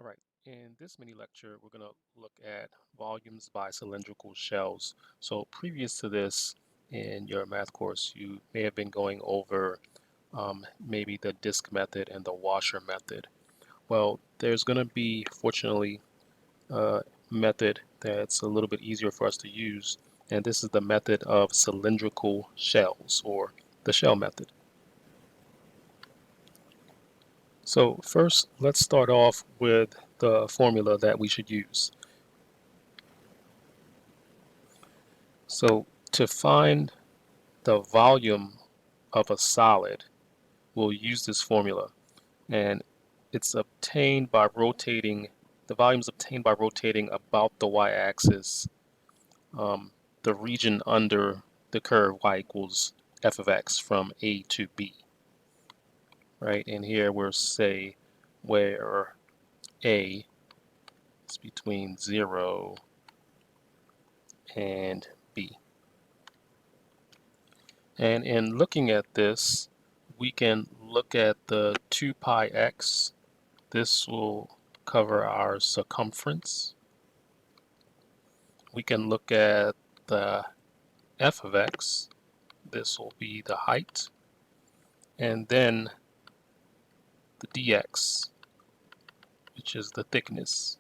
All right, in this mini lecture, we're going to look at volumes by cylindrical shells. So previous to this, in your math course, you may have been going over maybe the disk method and the washer method. Well, there's going to be, fortunately, a method that's a little bit easier for us to use, and this is the method of cylindrical shells, or the shell method. So first, let's start off with the formula that we should use. So to find the volume of a solid, we'll use this formula, and it's obtained by rotating, the volume is obtained by rotating about the y-axis, um, the region under the curve y equals f of x from A to B, right? And here we'll say where A is between 0 and B. And in looking at this, we can look at the 2 pi x. This will cover our circumference. We can look at the f of x. This will be the height. And then the dx, which is the thickness.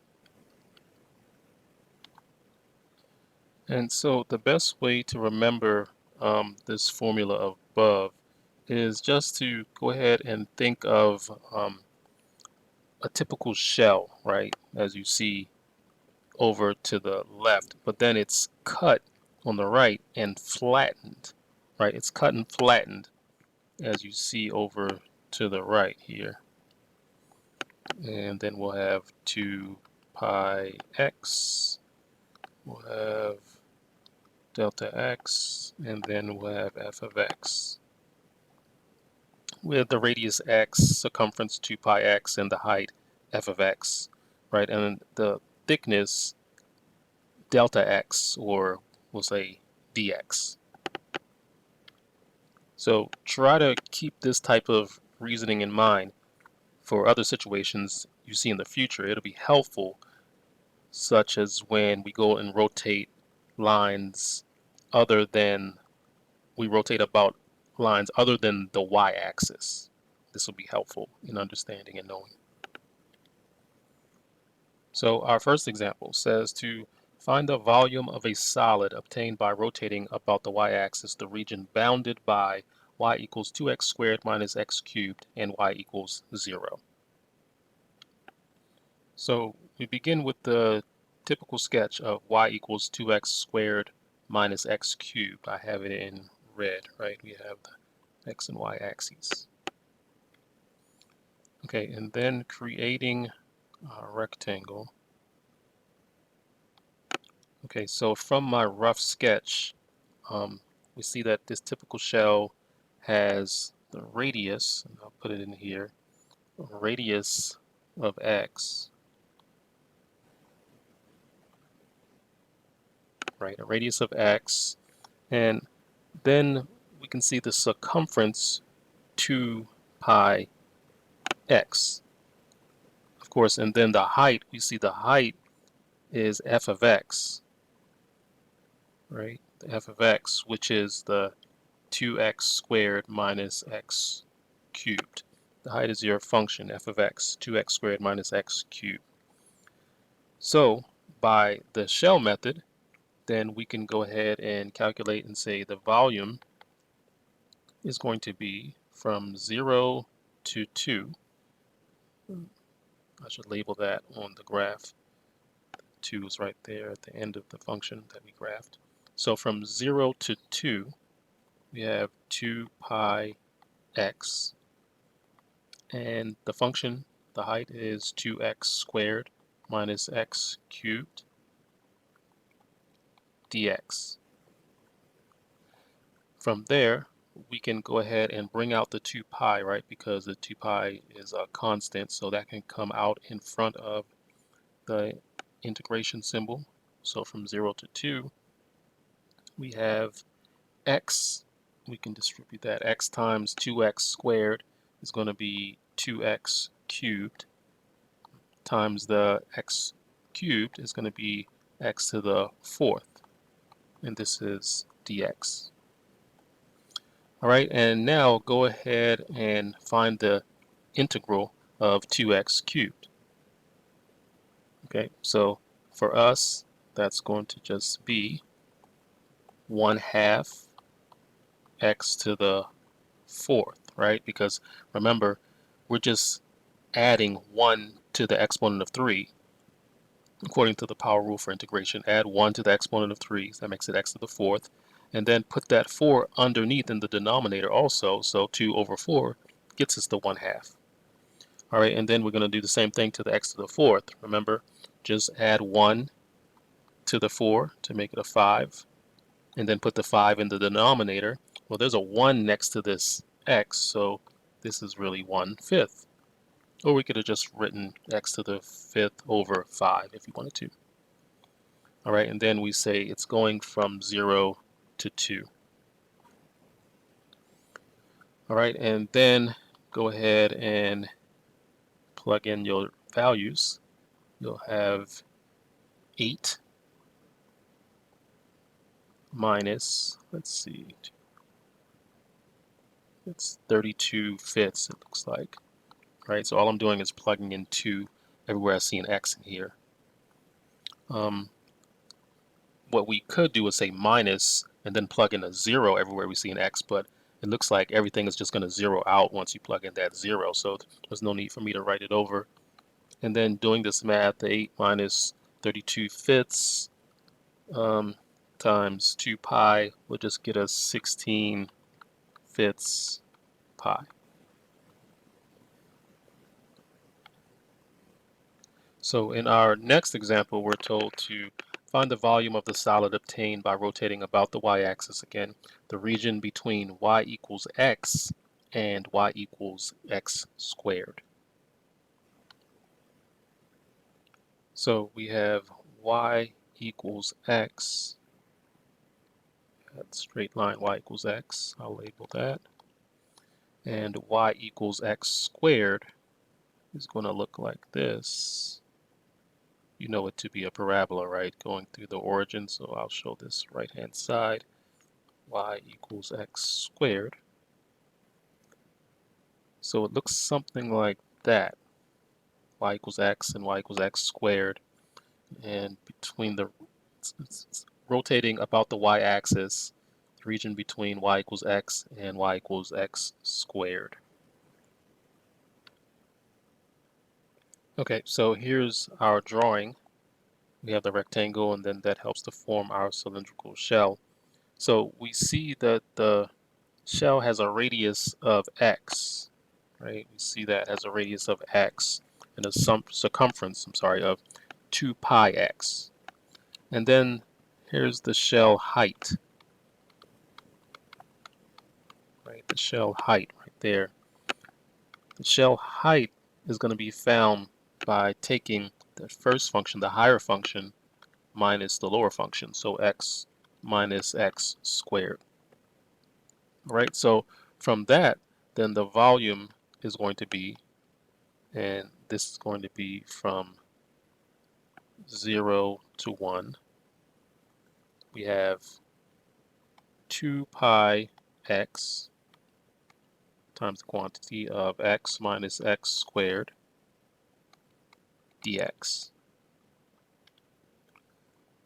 And so the best way to remember this formula above is just to go ahead and think of a typical shell, right? As you see over to the left, but then it's cut on the right and flattened, right? It's cut and flattened as you see over to the right here. And then we'll have 2 pi x, we'll have delta x, and then we'll have f of x with the radius x, circumference 2 pi x, and the height f of x, right? And the thickness delta x, or we'll say dx. So try to keep this type of reasoning in mind for other situations you see in the future. It'll be helpful, such as when we go and rotate lines other than, we rotate about lines other than the y-axis. This will be helpful in understanding and knowing. So our first example says to find the volume of a solid obtained by rotating about the y-axis the region bounded by y equals 2x squared minus x cubed and y equals 0. So we begin with the typical sketch of y equals 2x squared minus x cubed. I have it in red, right? We have the x and y axes. Okay, and then creating a rectangle. Okay, so from my rough sketch, we see that this typical shell has the radius, and I'll put it in here, radius of x, right? A radius of x, and then we can see the circumference 2 pi x, of course, and then the height, we see the height is f of x, right? The f of x, which is the 2x squared minus x cubed. The height is your function, f of x, 2x squared minus x cubed. So by the shell method, then we can go ahead and calculate and say the volume is going to be from 0 to 2. I should label that on the graph. 2 is right there at the end of the function that we graphed. So from 0 to 2, we have 2 pi x, and the function, the height is 2x squared minus x cubed dx. From there, we can go ahead and bring out the 2 pi, right? Because the 2 pi is a constant, so that can come out in front of the integration symbol. So from 0 to 2, we have x. We can distribute that. X times 2x squared is going to be 2x cubed times the x cubed is going to be x to the 4th, and this is dx. All right, and now go ahead and find the integral of 2x cubed. Okay, so for us, that's going to just be 1/2 x to the 4th, right? Because remember, we're just adding 1 to the exponent of 3. According to the power rule for integration, add 1 to the exponent of 3, so that makes it x to the 4th, and then put that 4 underneath in the denominator also, so 2 over 4 gets us the 1/2. All right, and then we're going to do the same thing to the x to the 4th. Remember, just add 1 to the 4 to make it a 5, and then put the 5 in the denominator. Well, there's a 1 next to this x, so this is really 1/5. Or we could have just written x to the 5th over 5 if you wanted to. All right, and then we say it's going from 0 to 2. All right, and then go ahead and plug in your values. You'll have 8 minus, let's see, it's 32/5 it looks like. Right, so all I'm doing is plugging in 2 everywhere I see an x in here. What we could do is say minus and then plug in a 0 everywhere we see an x, but it looks like everything is just going to 0 out once you plug in that 0, so there's no need for me to write it over. And then doing this math, the 8 minus 32/5 times 2 pi will just get us 16/5 pi. So in our next example, we're told to find the volume of the solid obtained by rotating about the y-axis again, the region between y equals x and y equals x squared. So we have y equals x, that straight line y equals x, I'll label that, and y equals x squared is going to look like this. You know it to be a parabola, right, going through the origin, so I'll show this right hand side, y equals x squared. So it looks something like that, y equals x and y equals x squared, and between the it's rotating about the y-axis, the region between y equals x and y equals x squared. Okay, so here's our drawing. We have the rectangle, and then that helps to form our cylindrical shell. So we see that the shell has a radius of x, right? We see that has a radius of x and a circumference, of 2 pi x. And then here's the shell height, right? The shell height right there. The shell height is going to be found by taking the first function, the higher function, minus the lower function, so x minus x squared. All right, so from that, then the volume is going to be, and this is going to be from 0 to 1. We have 2 pi x times the quantity of x minus x squared dx.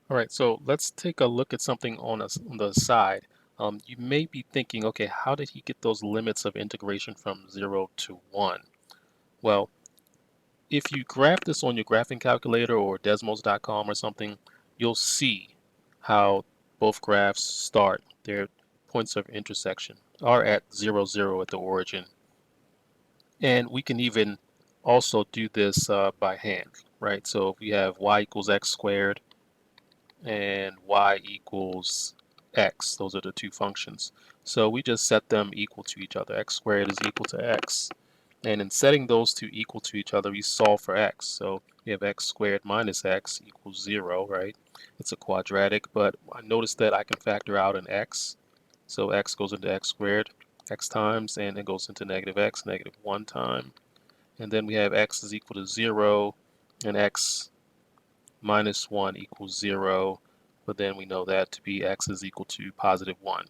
All right, so let's take a look at something on the side. You may be thinking, okay, how did he get those limits of integration from 0 to 1? Well, if you graph this on your graphing calculator or Desmos.com or something, you'll see how both graphs start. Their points of intersection are at 0, 0 at the origin. And we can even also do this by hand, right? So if we have y equals x squared and y equals x, those are the two functions. So we just set them equal to each other. X squared is equal to x. And in setting those two equal to each other, we solve for x. So we have x squared minus x equals 0, right? It's a quadratic, but I notice that I can factor out an x. So x goes into x squared, x times, and it goes into negative x, negative 1 time. And then we have x is equal to 0, and x minus 1 equals 0, but then we know that to be x is equal to positive 1.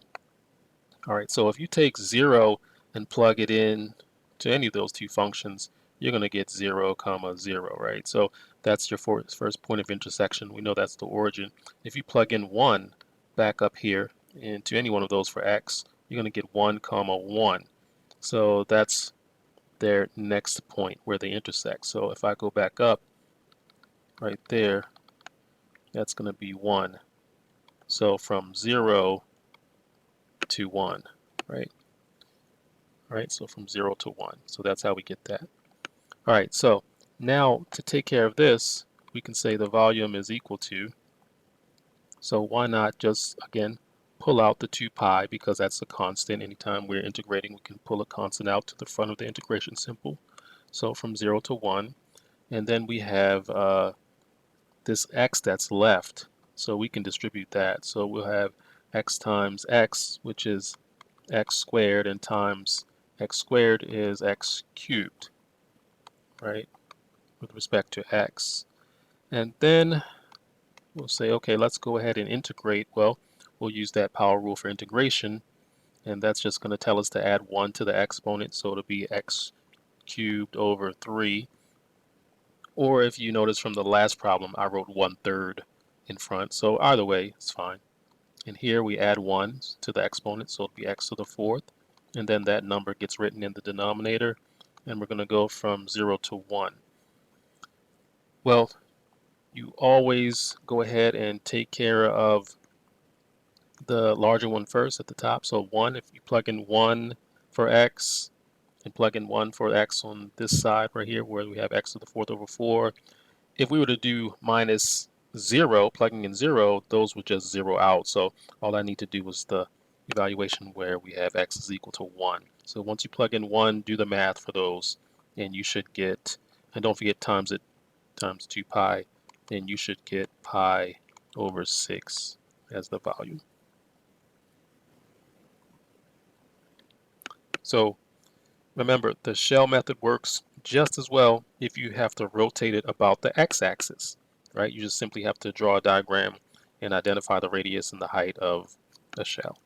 All right, so if you take 0 and plug it in to any of those two functions, you're going to get 0, 0, right? So that's your first point of intersection. We know that's the origin. If you plug in 1 back up here into any one of those for x, you're going to get 1, 1. So that's their next point where they intersect. So if I go back up right there, that's going to be 1. So from 0 to 1, right? All right, so from 0 to 1. So that's how we get that. All right, so now to take care of this, we can say the volume is equal to, so why not just, again, pull out the 2 pi because that's a constant. Anytime we're integrating, we can pull a constant out to the front of the integration symbol. So from 0 to 1, and then we have this x that's left, so we can distribute that. So we'll have x times x, which is x squared, and times x squared is x cubed, right, with respect to x. And then we'll say, okay, let's go ahead and integrate. Well, we'll use that power rule for integration, and that's just going to tell us to add 1 to the exponent, so it'll be x cubed over 3. Or if you notice from the last problem, I wrote 1/3 in front, so either way, it's fine. And here we add 1 to the exponent, so it'll be x to the 4th, and then that number gets written in the denominator, and we're going to go from 0 to 1. Well, you always go ahead and take care of the larger one first at the top. So 1, if you plug in 1 for x and plug in 1 for x on this side right here where we have x to the 4th over 4, if we were to do minus 0, plugging in 0, those would just 0 out. So all I need to do is the evaluation where we have x is equal to 1. So once you plug in 1, do the math for those, and you should get, and don't forget times it times 2 pi, and you should get pi over 6 as the volume. So remember, the shell method works just as well if you have to rotate it about the x-axis, right? You just simply have to draw a diagram and identify the radius and the height of the shell.